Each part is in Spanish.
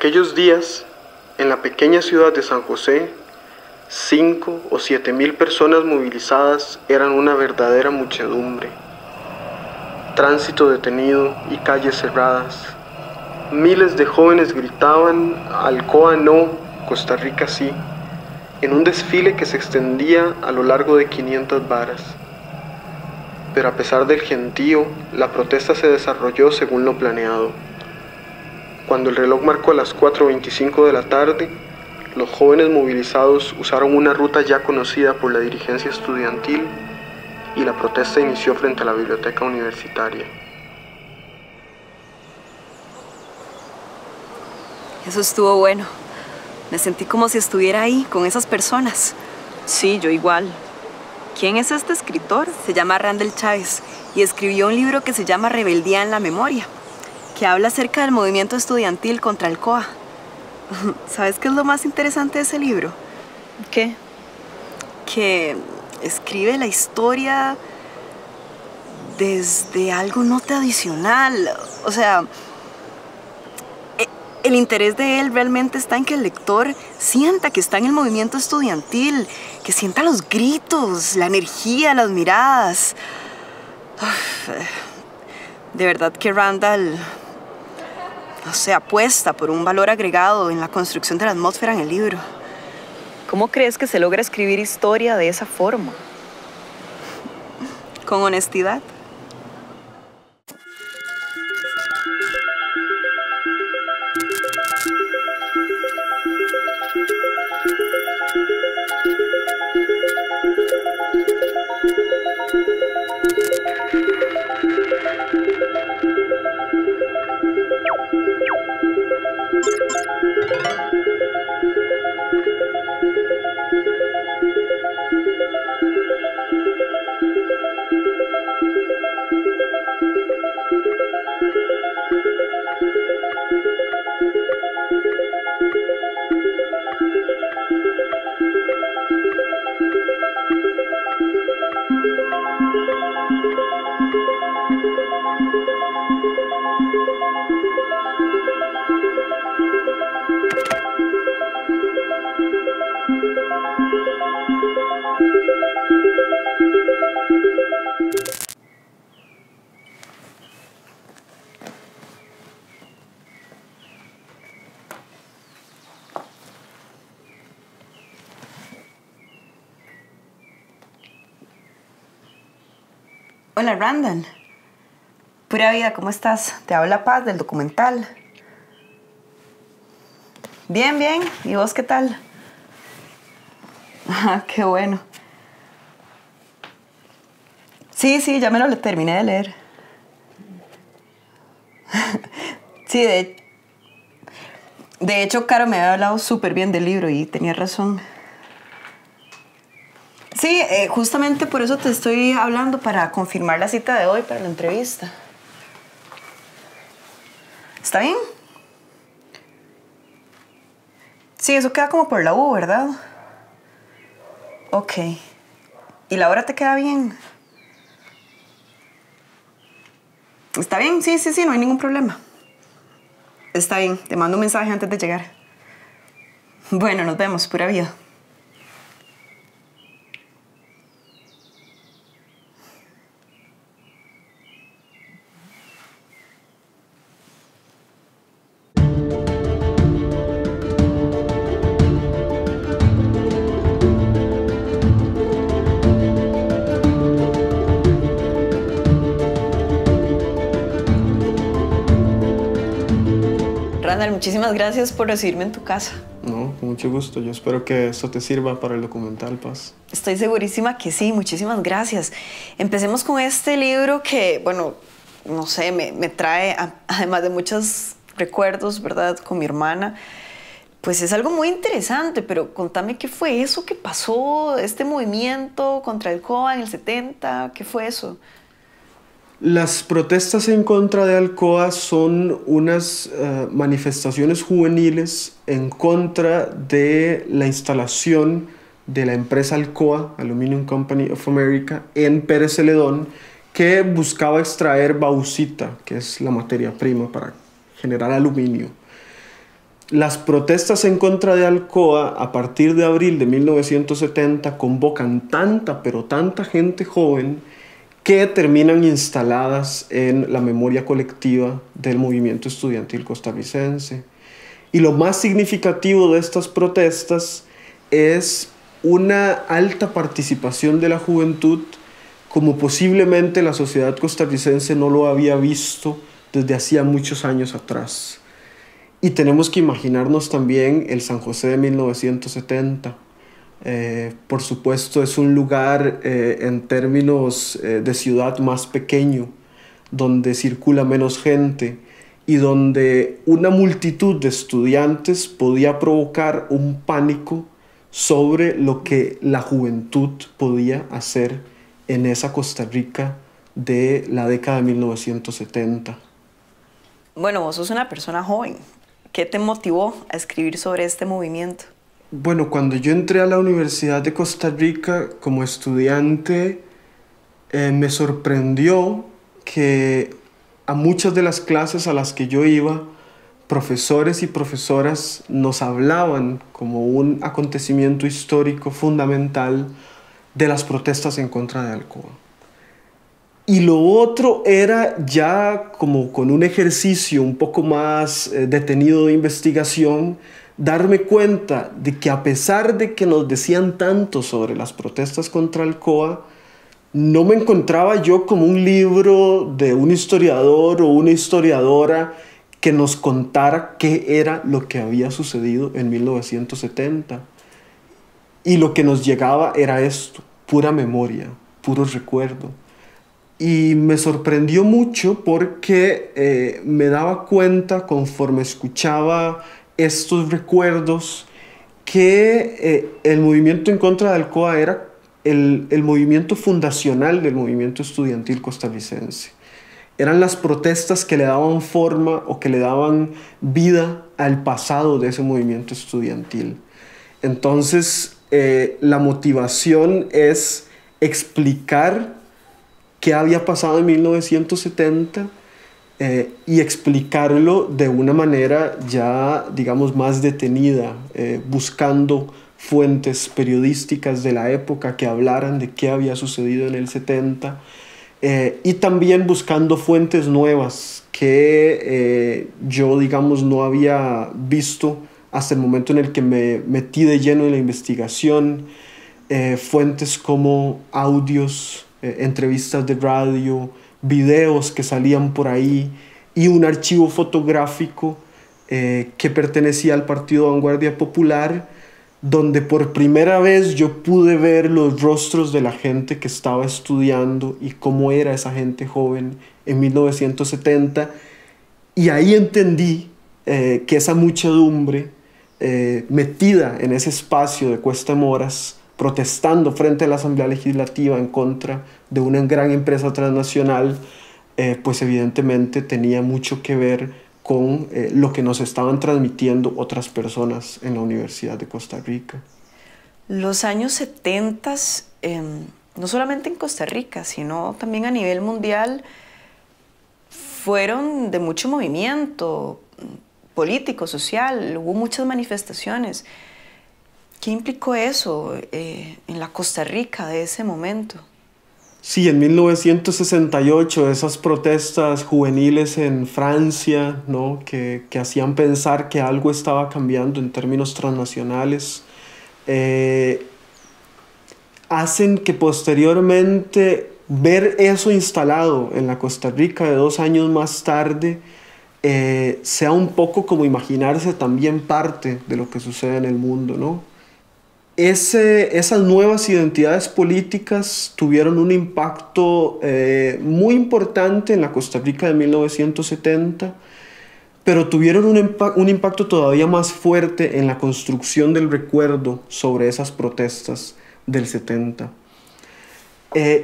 aquellos días, en la pequeña ciudad de San José, 5 o 7 mil personas movilizadas eran una verdadera muchedumbre. Tránsito detenido y calles cerradas. Miles de jóvenes gritaban "Alcoa no, Costa Rica sí", en un desfile que se extendía a lo largo de 500 varas. Pero a pesar del gentío, la protesta se desarrolló según lo planeado. Cuando el reloj marcó las 4:25 de la tarde, los jóvenes movilizados usaron una ruta ya conocida por la dirigencia estudiantil y la protesta inició frente a la biblioteca universitaria. Eso estuvo bueno. Me sentí como si estuviera ahí, con esas personas. Sí, yo igual. ¿Quién es este escritor? Se llama Randall Chávez y escribió un libro que se llama Rebeldía en la Memoria, que habla acerca del movimiento estudiantil contra Alcoa. ¿Sabes qué es lo más interesante de ese libro? ¿Qué? Que escribe la historia desde algo no tradicional. O sea, el interés de él realmente está en que el lector sienta que está en el movimiento estudiantil, que sienta los gritos, la energía, las miradas. Uf, de verdad que Randall, no sé, apuesta por un valor agregado en la construcción de la atmósfera en el libro. ¿Cómo crees que se logra escribir historia de esa forma? Con honestidad. Hola, Randall. Pura vida, ¿cómo estás? Te habla Paz del documental. Bien, bien. ¿Y vos qué tal? Ah, qué bueno. Sí, ya me lo terminé de leer. Sí, de hecho, Caro me había hablado súper bien del libro y tenía razón. Sí, justamente por eso te estoy hablando, para confirmar la cita de hoy para la entrevista. ¿Está bien? Sí, eso queda como por la U, ¿verdad? Ok. ¿Y la hora te queda bien? ¿Está bien? Sí, no hay ningún problema. Está bien, te mando un mensaje antes de llegar. Bueno, nos vemos, pura vida. Randall, muchísimas gracias por recibirme en tu casa. No, con mucho gusto. Yo espero que esto te sirva para el documental, Paz. Estoy segurísima que sí, muchísimas gracias. Empecemos con este libro que, bueno, no sé, me trae, además de muchos recuerdos, ¿verdad?, con mi hermana. Pues es algo muy interesante, pero contame qué fue eso que pasó, este movimiento contra Alcoa en el 70, ¿qué fue eso? Las protestas en contra de Alcoa son unas manifestaciones juveniles en contra de la instalación de la empresa Alcoa, Aluminum Company of America, en Pérez Celedón, que buscaba extraer bauxita, que es la materia prima para generar aluminio. las protestas en contra de Alcoa a partir de abril de 1970 convocan tanta, pero tanta gente joven que terminan instaladas en la memoria colectiva del movimiento estudiantil costarricense. Y lo más significativo de estas protestas es una alta participación de la juventud, como posiblemente la sociedad costarricense no lo había visto desde hacía muchos años atrás. Y tenemos que imaginarnos también el San José de 1970. Por supuesto, es un lugar en términos de ciudad más pequeño, donde circula menos gente y donde una multitud de estudiantes podía provocar un pánico sobre lo que la juventud podía hacer en esa Costa Rica de la década de 1970. Bueno, vos sos una persona joven. ¿Qué te motivó a escribir sobre este movimiento? Bueno, cuando yo entré a la Universidad de Costa Rica como estudiante, me sorprendió que a muchas de las clases a las que yo iba, profesores y profesoras nos hablaban como un acontecimiento histórico fundamental de las protestas en contra de Alcoa. Y lo otro era ya como con un ejercicio un poco más detenido de investigación, darme cuenta de que a pesar de que nos decían tanto sobre las protestas contra Alcoa, no me encontraba yo como un libro de un historiador o una historiadora que nos contara qué era lo que había sucedido en 1970. Y lo que nos llegaba era esto, pura memoria, puro recuerdo. Y me sorprendió mucho porque me daba cuenta conforme escuchaba estos recuerdos que el movimiento en contra de Alcoa era el movimiento fundacional del movimiento estudiantil costarricense. Eran las protestas que le daban forma o que le daban vida al pasado de ese movimiento estudiantil. Entonces, la motivación es explicar qué había pasado en 1970 y explicarlo de una manera ya, digamos, más detenida, buscando fuentes periodísticas de la época que hablaran de qué había sucedido en el 70 y también buscando fuentes nuevas que yo, digamos, no había visto hasta el momento en el que me metí de lleno en la investigación, fuentes como audios, entrevistas de radio, videos que salían por ahí y un archivo fotográfico que pertenecía al Partido Vanguardia Popular, donde por primera vez yo pude ver los rostros de la gente que estaba estudiando y cómo era esa gente joven en 1970. Y ahí entendí que esa muchedumbre metida en ese espacio de Cuesta Moras, protestando frente a la Asamblea Legislativa en contra de una gran empresa transnacional, pues evidentemente tenía mucho que ver con lo que nos estaban transmitiendo otras personas en la Universidad de Costa Rica. Los años 70, no solamente en Costa Rica, sino también a nivel mundial, fueron de mucho movimiento político, social, hubo muchas manifestaciones. ¿Qué implicó eso en la Costa Rica de ese momento? Sí, en 1968 esas protestas juveniles en Francia, ¿no? que hacían pensar que algo estaba cambiando en términos transnacionales, hacen que posteriormente ver eso instalado en la Costa Rica de 2 años más tarde sea un poco como imaginarse también parte de lo que sucede en el mundo, ¿no? Esas nuevas identidades políticas tuvieron un impacto muy importante en la Costa Rica de 1970, pero tuvieron un impacto todavía más fuerte en la construcción del recuerdo sobre esas protestas del 70.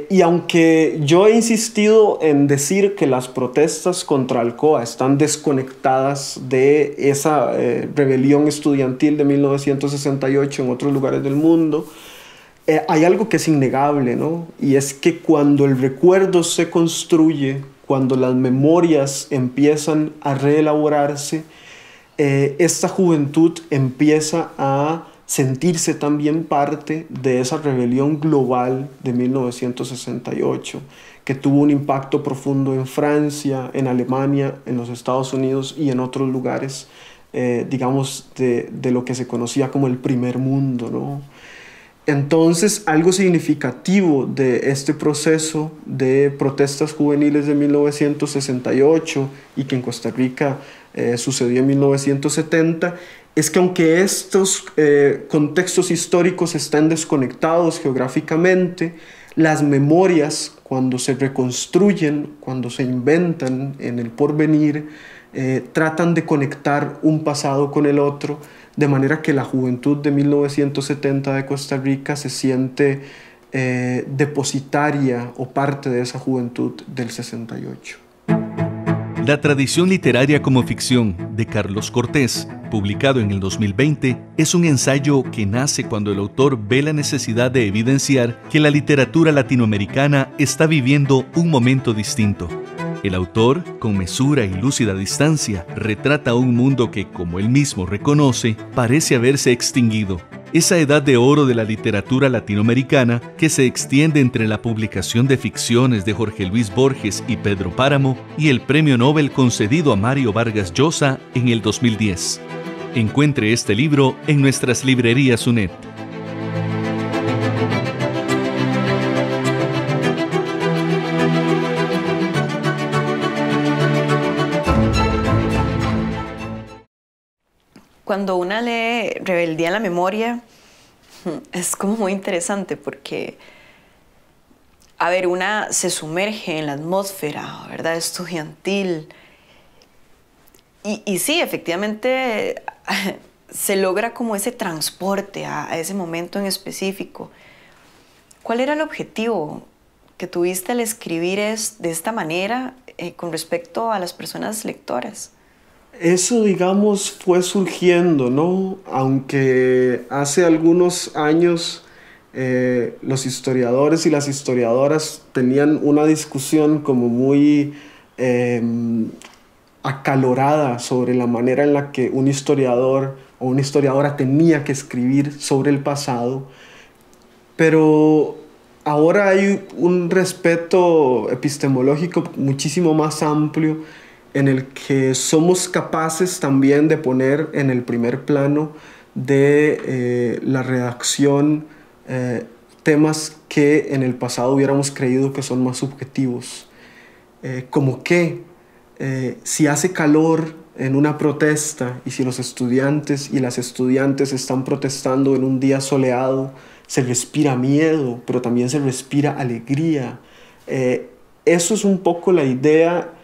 Y aunque yo he insistido en decir que las protestas contra Alcoa están desconectadas de esa rebelión estudiantil de 1968 en otros lugares del mundo, hay algo que es innegable, ¿no? Y es que cuando el recuerdo se construye, cuando las memorias empiezan a reelaborarse, esta juventud empieza a sentirse también parte de esa rebelión global de 1968, que tuvo un impacto profundo en Francia, en Alemania, en los Estados Unidos y en otros lugares, digamos, de lo que se conocía como el primer mundo, ¿no? Entonces, algo significativo de este proceso de protestas juveniles de 1968 y que en Costa Rica sucedió en 1970, es que aunque estos contextos históricos están desconectados geográficamente, las memorias, cuando se reconstruyen, cuando se inventan en el porvenir, tratan de conectar un pasado con el otro, de manera que la juventud de 1970 de Costa Rica se siente depositaria o parte de esa juventud del 68. La tradición literaria como ficción de Carlos Cortés, publicado en el 2020, es un ensayo que nace cuando el autor ve la necesidad de evidenciar que la literatura latinoamericana está viviendo un momento distinto. El autor, con mesura y lúcida distancia, retrata un mundo que, como él mismo reconoce, parece haberse extinguido. Esa edad de oro de la literatura latinoamericana que se extiende entre la publicación de ficciones de Jorge Luis Borges y Pedro Páramo y el premio Nobel concedido a Mario Vargas Llosa en el 2010. Encuentre este libro en nuestras librerías UNED. Cuando una lee Rebeldía en la memoria, es como muy interesante porque, a ver, una se sumerge en la atmósfera, ¿verdad?, estudiantil. Y sí, efectivamente, se logra como ese transporte a ese momento en específico. ¿Cuál era el objetivo que tuviste al escribir de esta manera con respecto a las personas lectoras? Eso, digamos, fue surgiendo, ¿no? Aunque hace algunos años los historiadores y las historiadoras tenían una discusión como muy acalorada sobre la manera en la que un historiador o una historiadora tenía que escribir sobre el pasado, pero ahora hay un respeto epistemológico muchísimo más amplio en el que somos capaces también de poner en el primer plano de la redacción temas que en el pasado hubiéramos creído que son más subjetivos. Como que si hace calor en una protesta y si los estudiantes y las estudiantes están protestando en un día soleado, se respira miedo, pero también se respira alegría. Eso es un poco la idea.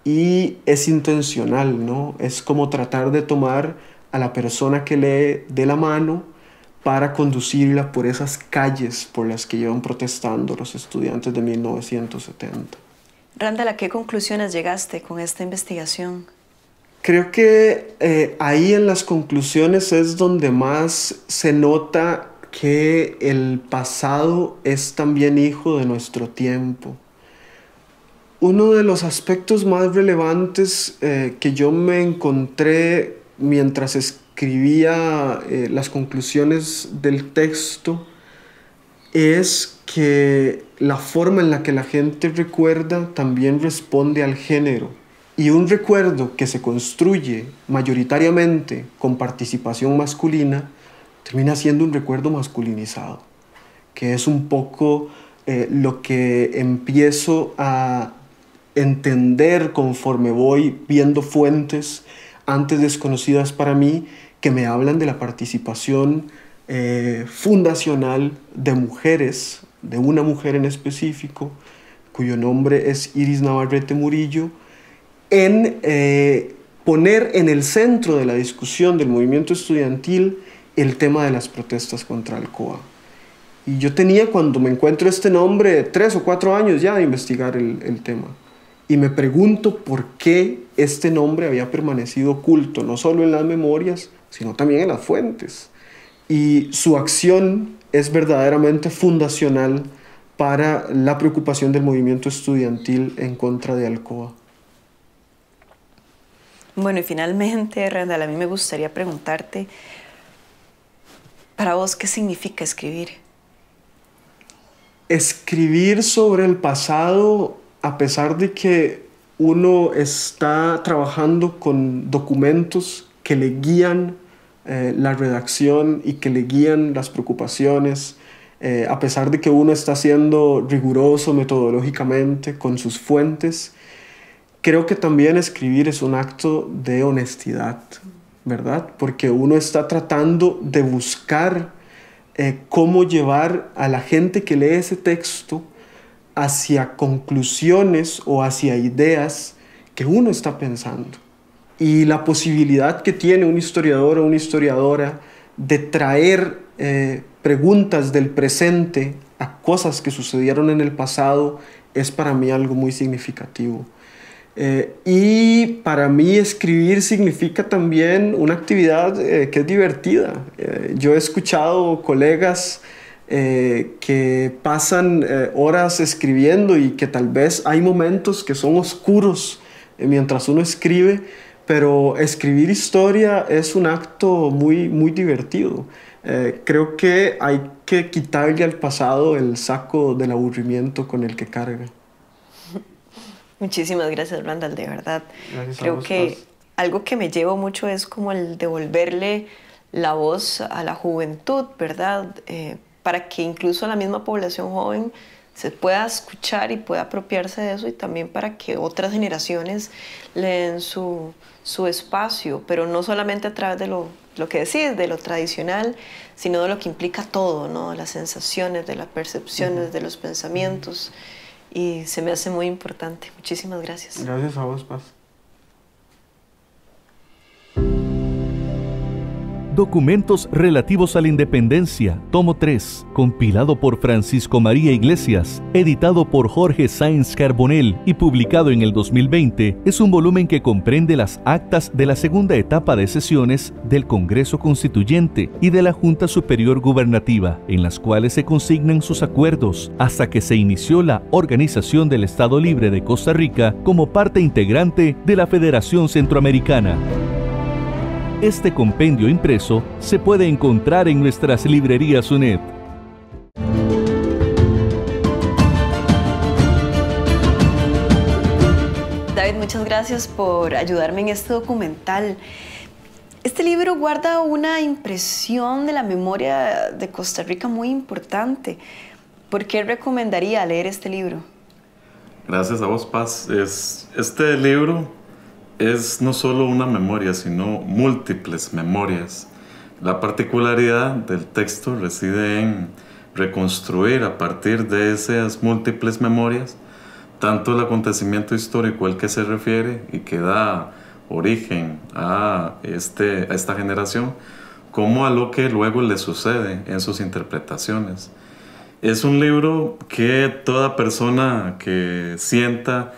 Y es intencional, ¿no? Es como tratar de tomar a la persona que lee de la mano para conducirla por esas calles por las que llevan protestando los estudiantes de 1970. Randall, ¿a qué conclusiones llegaste con esta investigación? Creo que ahí en las conclusiones es donde más se nota que el pasado es también hijo de nuestro tiempo. Uno de los aspectos más relevantes que yo me encontré mientras escribía las conclusiones del texto es que la forma en la que la gente recuerda también responde al género. Y un recuerdo que se construye mayoritariamente con participación masculina termina siendo un recuerdo masculinizado, que es un poco lo que empiezo a entender conforme voy viendo fuentes antes desconocidas para mí que me hablan de la participación fundacional de mujeres, de una mujer en específico, cuyo nombre es Iris Navarrete Murillo, en poner en el centro de la discusión del movimiento estudiantil el tema de las protestas contra Alcoa. Y yo tenía, cuando me encuentro este nombre, 3 o 4 años ya de investigar el tema. Y me pregunto por qué este nombre había permanecido oculto, no solo en las memorias, sino también en las fuentes. Y su acción es verdaderamente fundacional para la preocupación del movimiento estudiantil en contra de Alcoa. Bueno, y finalmente, Randall, a mí me gustaría preguntarte, para vos, ¿qué significa escribir? Escribir sobre el pasado, a pesar de que uno está trabajando con documentos que le guían la redacción y que le guían las preocupaciones, a pesar de que uno está siendo riguroso metodológicamente con sus fuentes, creo que también escribir es un acto de honestidad, ¿verdad? Porque uno está tratando de buscar cómo llevar a la gente que lee ese texto hacia conclusiones o hacia ideas que uno está pensando. Y la posibilidad que tiene un historiador o una historiadora de traer preguntas del presente a cosas que sucedieron en el pasado es para mí algo muy significativo. Y para mí escribir significa también una actividad que es divertida. Yo he escuchado colegas que pasan horas escribiendo y que tal vez hay momentos que son oscuros mientras uno escribe, pero escribir historia es un acto muy, muy divertido. Creo que hay que quitarle al pasado el saco del aburrimiento con el que carga. Muchísimas gracias, Randall, de verdad. Gracias a Creo vos, que Paz. algo que me llevo mucho es como el devolverle la voz a la juventud, ¿verdad? Para que incluso la misma población joven se pueda escuchar y pueda apropiarse de eso, y también para que otras generaciones le den su espacio, pero no solamente a través de lo que decís, de lo tradicional, sino de lo que implica todo, ¿no? Las sensaciones, de las percepciones, de los pensamientos. Y se me hace muy importante. Muchísimas gracias. Gracias a vos, Paz. Documentos relativos a la independencia, tomo 3, compilado por Francisco María Iglesias, editado por Jorge Sáenz Carbonell y publicado en el 2020, es un volumen que comprende las actas de la segunda etapa de sesiones del Congreso Constituyente y de la Junta Superior Gubernativa, en las cuales se consignan sus acuerdos hasta que se inició la Organización del Estado Libre de Costa Rica como parte integrante de la Federación Centroamericana. Este compendio impreso se puede encontrar en nuestras librerías UNED. David, muchas gracias por ayudarme en este documental. Este libro guarda una impresión de la memoria de Costa Rica muy importante. ¿Por qué recomendaría leer este libro? Gracias a vos, Paz. Este libro es no solo una memoria, sino múltiples memorias. La particularidad del texto reside en reconstruir a partir de esas múltiples memorias tanto el acontecimiento histórico al que se refiere y que da origen a esta generación, como a lo que luego le sucede en sus interpretaciones. Es un libro que toda persona que sienta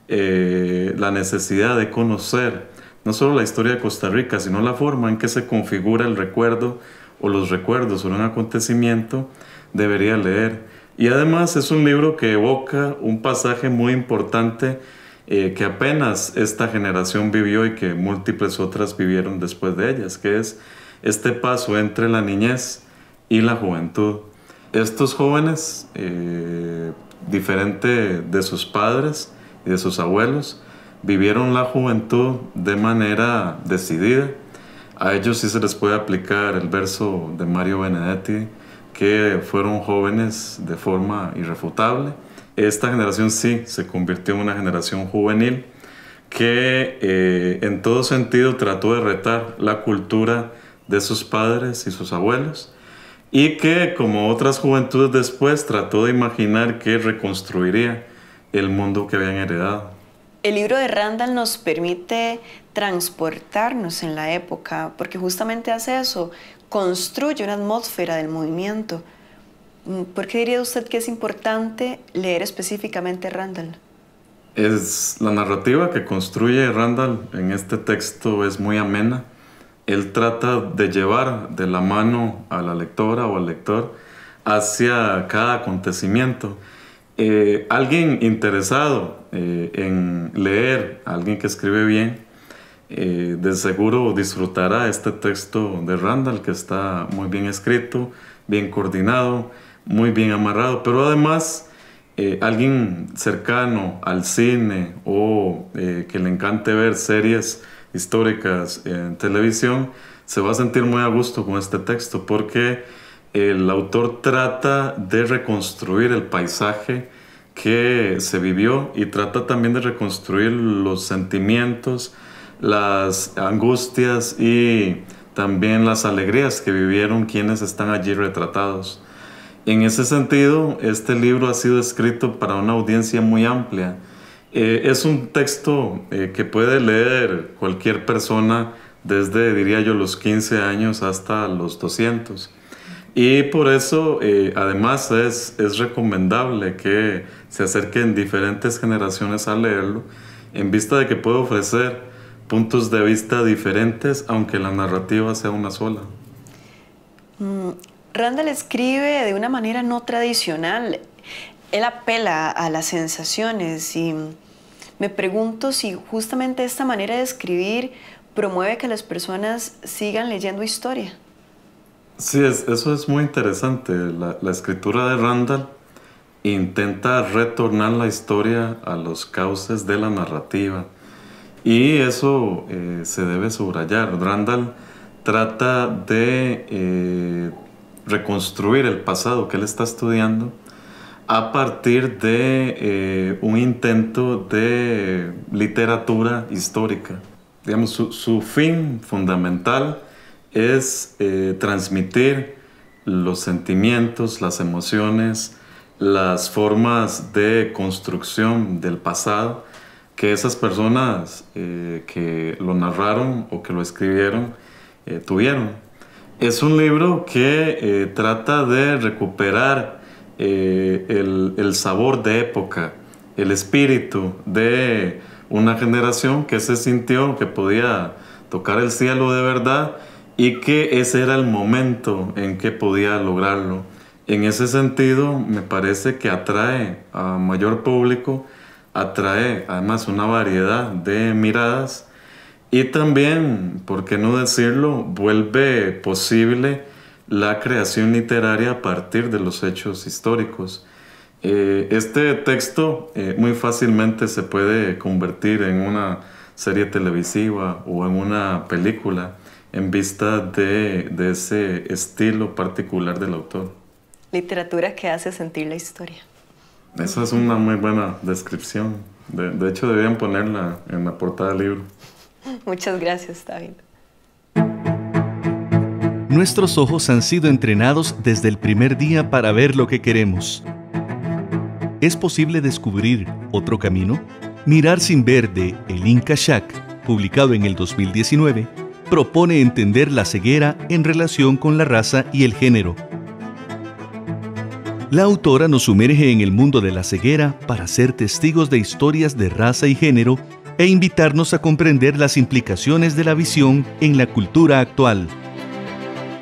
la necesidad de conocer no solo la historia de Costa Rica, sino la forma en que se configura el recuerdo o los recuerdos sobre un acontecimiento, debería leer. Y además es un libro que evoca un pasaje muy importante que apenas esta generación vivió y que múltiples otras vivieron después de ellas, que es este paso entre la niñez y la juventud. Estos jóvenes, diferente de sus padres y de sus abuelos, vivieron la juventud de manera decidida. A ellos sí se les puede aplicar el verso de Mario Benedetti, que fueron jóvenes de forma irrefutable. Esta generación sí se convirtió en una generación juvenil que en todo sentido trató de retar la cultura de sus padres y sus abuelos, y que, como otras juventudes después, trató de imaginar que reconstruiría el mundo que habían heredado. El libro de Randall nos permite transportarnos en la época, porque justamente hace eso, construye una atmósfera del movimiento. ¿Por qué diría usted que es importante leer específicamente Randall? La narrativa que construye Randall en este texto es muy amena. Él trata de llevar de la mano a la lectora o al lector hacia cada acontecimiento. Alguien interesado en leer, alguien que escribe bien, de seguro disfrutará este texto de Randall, que está muy bien escrito, bien coordinado, muy bien amarrado, pero además alguien cercano al cine o que le encante ver series históricas en televisión se va a sentir muy a gusto con este texto, porque el autor trata de reconstruir el paisaje que se vivió y trata también de reconstruir los sentimientos, las angustias y también las alegrías que vivieron quienes están allí retratados. En ese sentido, este libro ha sido escrito para una audiencia muy amplia. Es un texto que puede leer cualquier persona desde, diría yo, los 15 años hasta los 200. Y por eso, además, es recomendable que se acerquen diferentes generaciones a leerlo, en vista de que puede ofrecer puntos de vista diferentes, aunque la narrativa sea una sola. Randall escribe de una manera no tradicional. Él apela a las sensaciones y me pregunto si justamente esta manera de escribir promueve que las personas sigan leyendo historia. Sí, eso es muy interesante. La escritura de Randall intenta retornar la historia a los cauces de la narrativa. Y eso se debe subrayar. Randall trata de reconstruir el pasado que él está estudiando a partir de un intento de literatura histórica. Digamos, su fin fundamental es transmitir los sentimientos, las emociones, las formas de construcción del pasado que esas personas que lo narraron o que lo escribieron tuvieron. Es un libro que trata de recuperar el sabor de época, el espíritu de una generación que se sintió que podía tocar el cielo de verdad y que ese era el momento en que podía lograrlo. En ese sentido, me parece que atrae a mayor público, atrae además una variedad de miradas y también, por qué no decirlo, vuelve posible la creación literaria a partir de los hechos históricos. Este texto muy fácilmente se puede convertir en una serie televisiva o en una película en vista de ese estilo particular del autor. Literatura que hace sentir la historia. Esa es una muy buena descripción. De hecho, deberían ponerla en la portada del libro. Muchas gracias, David. Nuestros ojos han sido entrenados desde el primer día para ver lo que queremos. ¿Es posible descubrir otro camino? Mirar sin ver de Elin Kashak, publicado en el 2019, propone entender la ceguera en relación con la raza y el género. La autora nos sumerge en el mundo de la ceguera para ser testigos de historias de raza y género e invitarnos a comprender las implicaciones de la visión en la cultura actual.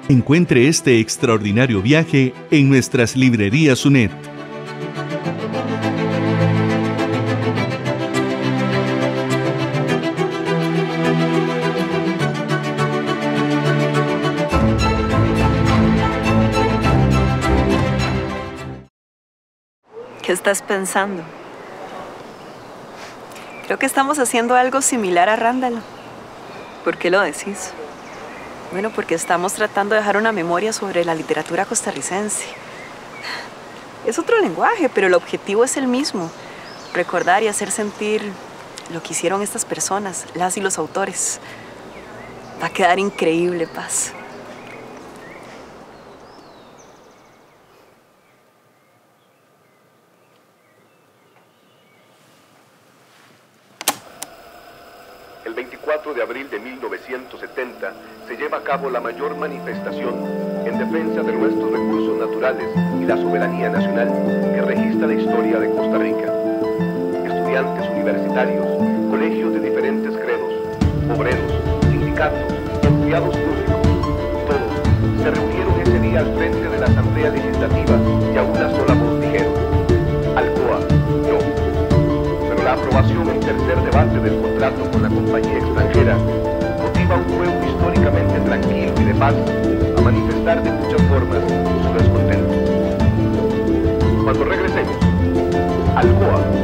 Encuentre este extraordinario viaje en nuestras librerías UNED. ¿Qué estás pensando? Creo que estamos haciendo algo similar a Randall. ¿Por qué lo decís? Bueno, porque estamos tratando de dejar una memoria sobre la literatura costarricense. Es otro lenguaje, pero el objetivo es el mismo. Recordar y hacer sentir lo que hicieron estas personas, las y los autores. Va a quedar increíble, Paz. El 24 de abril de 1970 se lleva a cabo la mayor manifestación en defensa de nuestros recursos naturales y la soberanía nacional que registra la historia de Costa Rica. Estudiantes universitarios, colegios de diferentes credos, obreros, sindicatos, empleados públicos, todos se reunieron ese día al frente de la Asamblea Legislativa y a una sola voz dijeron: Alcoa, no. Pero la aprobación en tercer debate del contrato con la compañía extranjera tranquilo y de paz a manifestar de muchas formas su descontento. Cuando regresemos, Alcoa